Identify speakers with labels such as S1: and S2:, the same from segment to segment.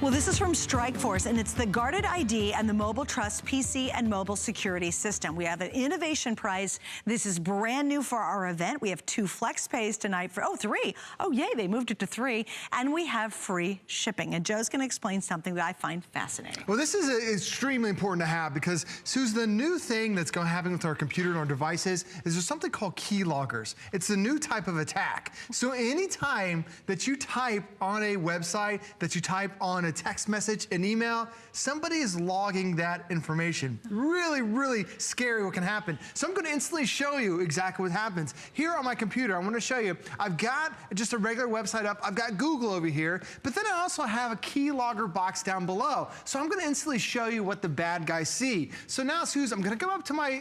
S1: Well, this is from Strikeforce, and it's the Guarded ID and the MobileTrust PC and mobile security system. We have an innovation prize. This is brand new for our event. We have 2 flex pays tonight for, 3. Oh, yay, they moved it to 3. And we have free shipping. And Joe's gonna explain something that I find fascinating.
S2: Well, this is extremely important to have because, Suze, the new thing that's going to happen with our computer and our devices is there's something called keyloggers. It's a new type of attack. So anytime that you type on a website, that you type on a text message, an email, somebody is logging that information. Really, really scary what can happen. So I'm going to instantly show you exactly what happens. Here on my computer, I want to show you, I've got just a regular website up, I've got Google over here, but then I also have a keylogger box down below. So I'm going to instantly show you what the bad guys see. So now, Suze, I'm going to come up to my,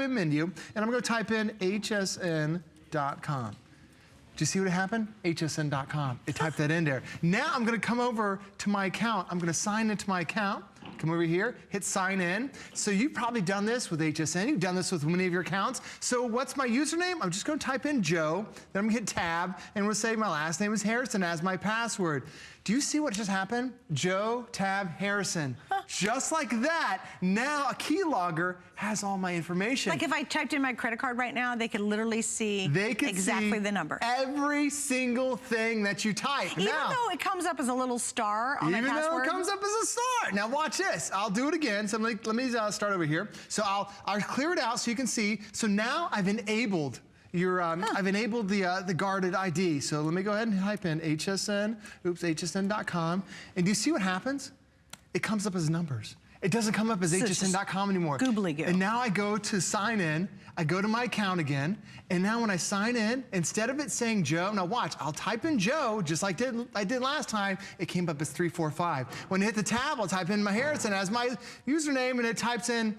S2: menu, and I'm going to type in hsn.com. Do you see what happened? hsn.com. It typed that in there. Now I'm going to come over to my account. I'm going to sign into my account. Come over here, hit sign in. So you've probably done this with HSN. You've done this with many of your accounts. So what's my username? I'm just going to type in Joe. Then I'm going to hit tab, and we'll say my last name is Harrison as my password. Do you see what just happened? Joe, tab, Harrison. Just like that, now a keylogger has all my information.
S1: Like if I typed in my credit card right now, they could literally see exactly the number.
S2: Every single thing that you type.
S1: Even though it comes up as a little star on my password.
S2: Even though it comes up as a star. Now watch this. I'll do it again. So let me start over here. So I'll clear it out so you can see. So now I've enabled I've enabled the guarded ID. So let me go ahead and type in hsn.com. And do you see what happens? It comes up as numbers. It doesn't come up as hsn.com anymore.
S1: Goobly-goo.
S2: And now I go to sign in. I go to my account again. And now when I sign in, instead of it saying Joe, now watch, I'll type in Joe, just like I did last time. It came up as 345. When I hit the tab, I'll type in my Harrison as my username, and it types in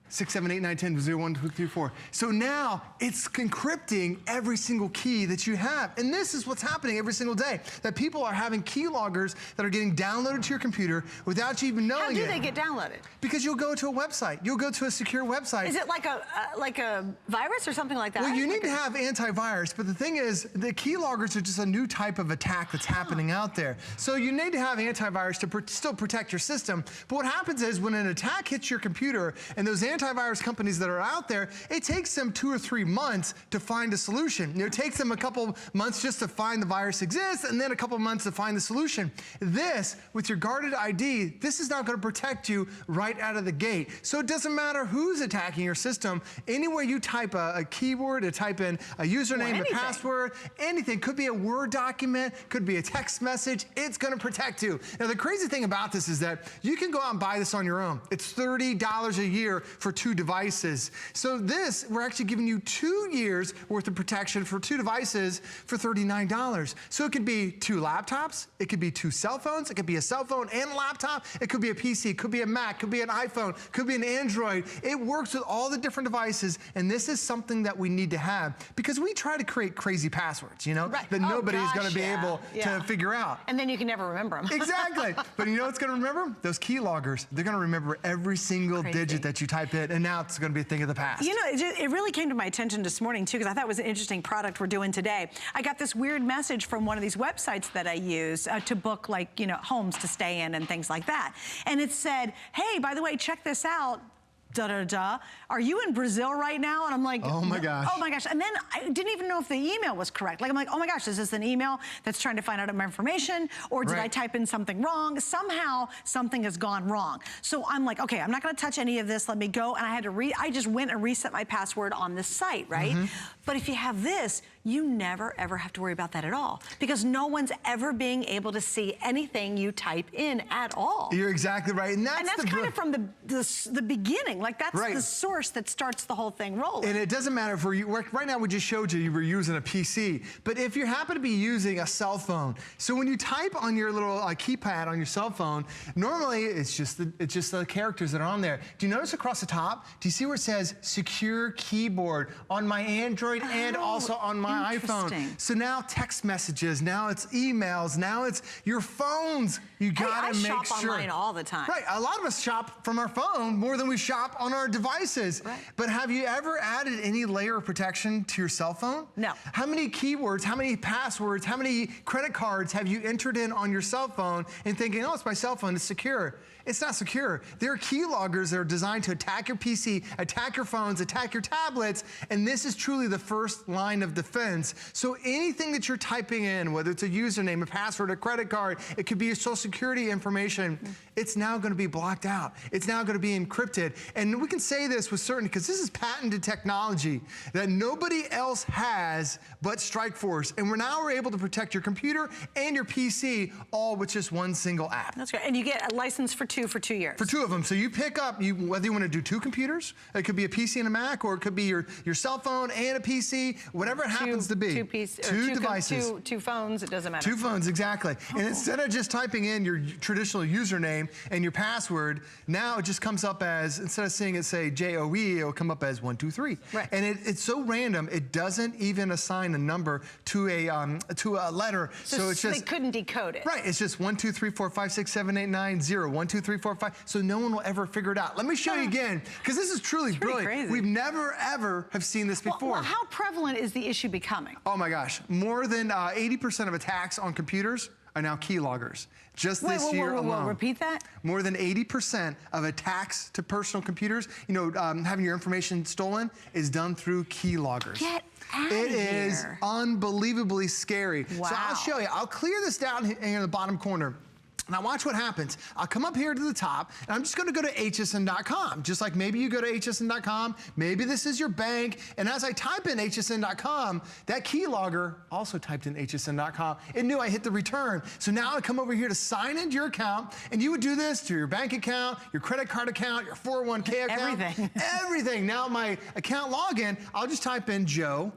S2: 6, 7, 8, 9, 10, 0, 1, 2, 3, 4. So now it's encrypting every single key that you have. And this is what's happening every single day, that people are having keyloggers that are getting downloaded to your computer without you even knowing it.
S1: How do they get downloaded?
S2: Because you'll go to a website. You'll go to a secure website.
S1: Is it like a virus or something like that?
S2: Well, you need to have antivirus, but the thing is, the keyloggers are just a new type of attack that's happening out there. So you need to have antivirus to still protect your system. But what happens is when an attack hits your computer and those antivirus companies that are out there, it takes them 2 or 3 months to find a solution. It takes them a couple months just to find the virus exists, and then a couple months to find the solution. This, with your guarded ID, this is not going to protect you right out of the gate. So it doesn't matter who's attacking your system. Anywhere you type a keyword, to type in a username, a password, anything, could be a Word document, could be a text message, it's going to protect you. Now the crazy thing about this is that you can go out and buy this on your own. It's $30 a year for 2 devices. So this, we're actually giving you 2 years worth of protection for 2 devices for $39. So it could be 2 laptops, it could be 2 cell phones, it could be a cell phone and a laptop, it could be a PC, it could be a Mac, it could be an iPhone, it could be an Android. It works with all the different devices, and this is something that we need to have because we try to create crazy passwords, that nobody's going to be able to figure out.
S1: And then you can never remember them.
S2: Exactly. But you know what's going to remember? Those keyloggers. They're going to remember every single digit that you type in, and now it's going to be a thing of the past.
S1: It really came to my attention this morning too, because I thought it was an interesting product we're doing today. I got this weird message from one of these websites that I use to book homes to stay in and things like that. And it said, hey, by the way, check this out. Are you in Brazil right now? And I'm like,
S2: oh my gosh.
S1: Oh my gosh. And then I didn't even know if the email was correct. I'm like, oh my gosh, is this an email that's trying to find out my information? Or did I type in something wrong? Somehow something has gone wrong. So I'm like, okay, I'm not gonna touch any of this. Let me go. And I just went and reset my password on this site, right? But if you have this, you never ever have to worry about that at all, because no one's ever being able to see anything you type in at all.
S2: You're exactly right. And that's
S1: kind of from the beginning. Like that's the source that starts the whole thing rolling.
S2: And it doesn't matter for you. Right now we just showed you were using a PC, but if you happen to be using a cell phone, so when you type on your little keypad on your cell phone, normally it's just the characters that are on there. Do you notice across the top? Do you see where it says secure keyboard on my Android and also on my my iPhone. So now text messages, now it's emails, now it's your phones. You gotta make sure.
S1: I shop online all the time.
S2: Right, a lot of us shop from our phone more than we shop on our devices.
S1: Right.
S2: But have you ever added any layer of protection to your cell phone?
S1: No.
S2: How many keywords, how many passwords, how many credit cards have you entered in on your cell phone and thinking, oh, it's my cell phone, it's secure? It's not secure. There are keyloggers that are designed to attack your PC, attack your phones, attack your tablets, and this is truly the first line of defense. So anything that you're typing in, whether it's a username, a password, a credit card, it could be your social security information, it's now gonna be blocked out. It's now gonna be encrypted. And we can say this with certainty because this is patented technology that nobody else has but Strikeforce. And we're able to protect your computer and your PC all with just one single app.
S1: That's great. And you get a license for 2 years.
S2: For 2 of them. So you pick up, whether you want to do 2 computers, it could be a PC and a Mac, or it could be your cell phone and a PC, whatever it happens to be. 2 devices.
S1: 2 phones, it doesn't matter.
S2: 2 phones, exactly.
S1: Oh.
S2: And instead of just typing in your traditional username and your password, now it just comes up as, instead of seeing it say JOE, it'll come up as 1, 2, 3.
S1: Right.
S2: And it's so random, it doesn't even assign a number to a letter. So it's just,
S1: they couldn't decode it.
S2: Right, it's just 1, 2, 3, 4, 5, 6, 7, 8, 9, 0, 1, 2, 3, 4, 5. So no one will ever figure it out. Let me show you again, because this is truly brilliant.
S1: Crazy.
S2: We've never, ever have seen this before.
S1: Well, how prevalent is the issue becoming?
S2: Oh my gosh, more than 80% of attacks on computers are now keyloggers. Just this year alone.
S1: Repeat that?
S2: More than 80% of attacks to personal computers, having your information stolen, is done through keyloggers.
S1: Get out of here.
S2: It is unbelievably scary.
S1: Wow.
S2: So I'll show you. I'll clear this down here in the bottom corner. Now watch what happens. I'll come up here to the top, and I'm just gonna go to hsn.com. Just like maybe you go to hsn.com, maybe this is your bank, and as I type in hsn.com, that keylogger also typed in hsn.com. It knew I hit the return. So now I come over here to sign into your account, and you would do this to your bank account, your credit card account, your 401k account.
S1: Everything.
S2: Everything. Now my account login, I'll just type in Joe,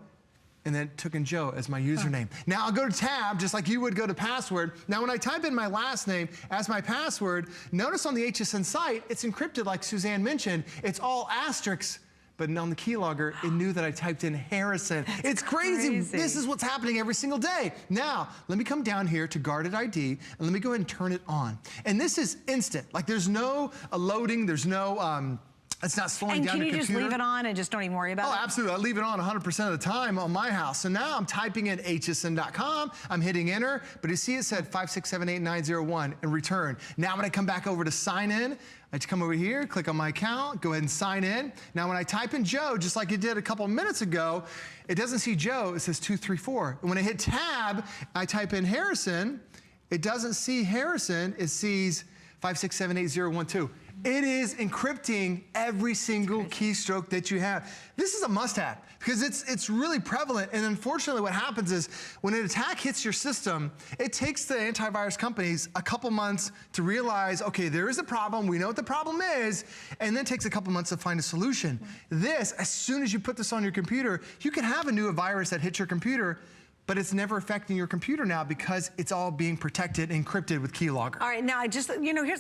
S2: and then took in Joe as my username. Now I'll go to tab, just like you would go to password. Now when I type in my last name as my password, notice on the HSN site, it's encrypted like Suzanne mentioned. It's all asterisks, but on the keylogger, it knew that I typed in Harrison. It's crazy. This is what's happening every single day. Now, let me come down here to GuardedID, and let me go ahead and turn it on. And this is instant. Like there's no loading, there's no, it's not slowing down your computer.
S1: And can you just leave it on and just don't even worry about it?
S2: Oh, absolutely. I leave it on 100% of the time on my house. So now I'm typing in hsn.com. I'm hitting enter, but you see it said 5678901 and return. Now when I come back over to sign in, I just come over here, click on my account, go ahead and sign in. Now when I type in Joe, just like it did a couple minutes ago, it doesn't see Joe, it says 234. And when I hit tab, I type in Harrison, it doesn't see Harrison, it sees 5678012. It is encrypting every single keystroke that you have. This is a must-have because it's really prevalent, and unfortunately what happens is when an attack hits your system, it takes the antivirus companies a couple months to realize, okay, there is a problem, we know what the problem is, and then it takes a couple months to find a solution. This, as soon as you put this on your computer, you can have a new virus that hits your computer, but it's never affecting your computer now because it's all being protected, encrypted with keylogger.
S1: All right, now here's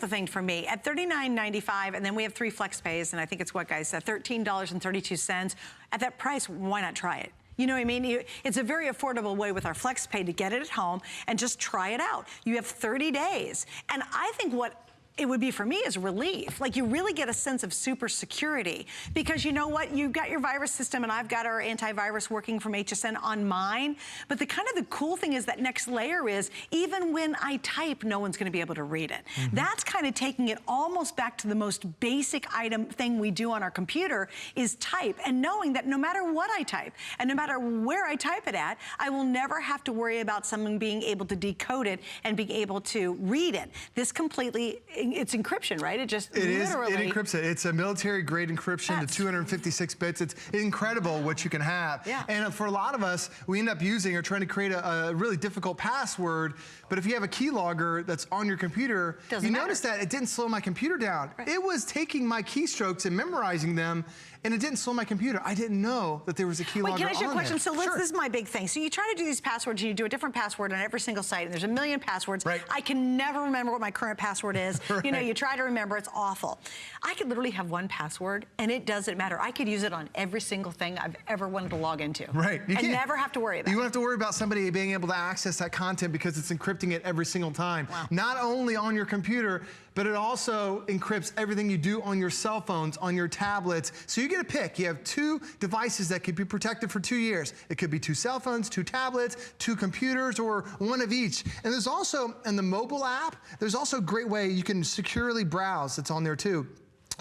S1: the thing for me. At $39.95, and then we have 3 flex pays, and I think it's what, guys, $13.32. At that price, why not try it? You know what I mean? It's a very affordable way with our flex pay to get it at home and just try it out. You have 30 days. And I think what it would be for me is relief. Like you really get a sense of super security because you know what? You've got your virus system and I've got our antivirus working from HSN on mine. But the cool thing is that next layer is even when I type, no one's gonna be able to read it. That's kind of taking it almost back to the most basic thing we do on our computer is type, and knowing that no matter what I type and no matter where I type it at, I will never have to worry about someone being able to decode it and being able to read it. This completely, it's encryption, right? It encrypts it.
S2: It's a military grade encryption to 256 bits. It's incredible what you can have.
S1: Yeah.
S2: And for a lot of us, we end up using or trying to create a really difficult password, but if you have a keylogger that's on your computer, you notice that it didn't slow my computer down. Right. It was taking my keystrokes and memorizing them and it didn't slow my computer. I didn't know that there was a keylogger on there.
S1: Wait, can I ask you a question? So
S2: Sure.
S1: this is my big thing. So you try to do these passwords, and you do a different password on every single site, and there's a million passwords.
S2: Right.
S1: I can never remember what my current password is.
S2: Right.
S1: You know, you try to remember, it's awful. I could literally have one password, and it doesn't matter. I could use it on every single thing I've ever wanted to log into.
S2: Right.
S1: And never have to worry about it.
S2: You don't have to worry about somebody being able to access that content because it's encrypting it every single time.
S1: Wow.
S2: Not only on your computer, but it also encrypts everything you do on your cell phones, on your tablets. So you get a pick. You have 2 devices that could be protected for 2 years. It could be 2 cell phones, 2 tablets, 2 computers, or one of each. And there's also, in the mobile app, there's also a great way you can securely browse. It's on there too.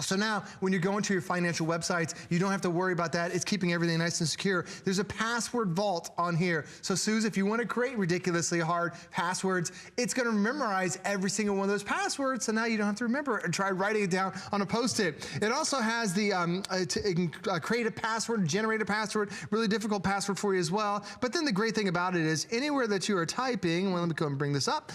S2: So now, when you're going to your financial websites, you don't have to worry about that. It's keeping everything nice and secure. There's a password vault on here. So, Suze, if you want to create ridiculously hard passwords, it's going to memorize every single one of those passwords, so now you don't have to remember it and try writing it down on a Post-it. It also has the create a password, generate a password, really difficult password for you as well. But then the great thing about it is, anywhere that you are typing, well, let me go and bring this up.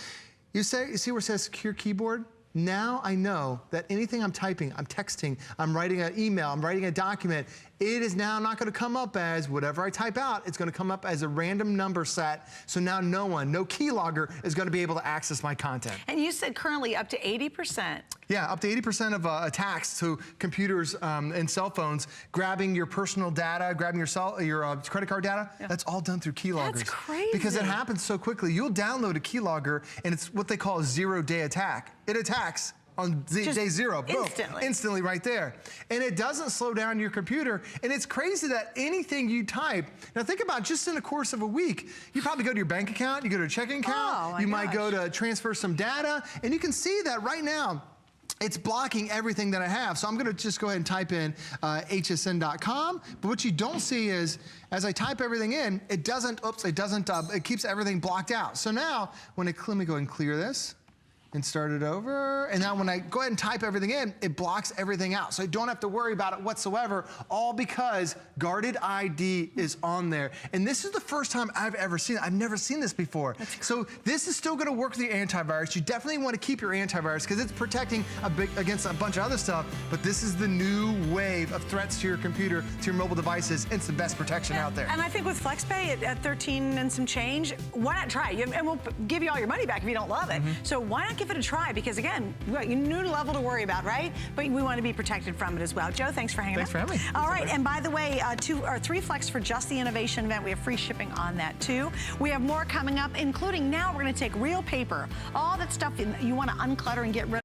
S2: You see where it says Secure Keyboard? Now I know that anything I'm typing, I'm texting, I'm writing an email, I'm writing a document, it is now not going to come up as whatever I type out. It's going to come up as a random number set. So now no keylogger is going to be able to access my content.
S1: And you said currently up to 80%.
S2: Yeah, up to 80% of attacks to computers and cell phones, grabbing your personal data, grabbing your credit card data, that's all done through keyloggers.
S1: That's crazy.
S2: Because it happens so quickly. You'll download a keylogger, and it's what they call a 0-day attack. It attacks on day 0, boom, instantly right there. And it doesn't slow down your computer. And it's crazy that anything you type, now think about just in the course of a week, you probably go to your bank account, you go to a checking account, you might go to transfer some data, and you can see that right now, it's blocking everything that I have. So I'm gonna just go ahead and type in hsn.com. But what you don't see is, as I type everything in, it keeps everything blocked out. So now, let me go ahead and clear this and start it over. And now when I go ahead and type everything in, it blocks everything out. So I don't have to worry about it whatsoever, all because Guarded ID is on there. And this is the first time I've ever seen it. I've never seen this before. So this is still gonna work with the antivirus. You definitely wanna keep your antivirus because it's protecting against a bunch of other stuff, but this is the new wave of threats to your computer, to your mobile devices. It's the best protection out there.
S1: And I think with FlexPay at 13 and some change, why not try? And we'll give you all your money back if you don't love it. So why not give it a try? Because again, we've got a new level to worry about, right? But we want to be protected from it as well. Joe, thanks for hanging out.
S2: Thanks for having me.
S1: All right, and by the way, 2 or 3 Flex for just the innovation event. We have free shipping on that too. We have more coming up, including now we're going to take real paper, all that stuff you want to unclutter and get rid of.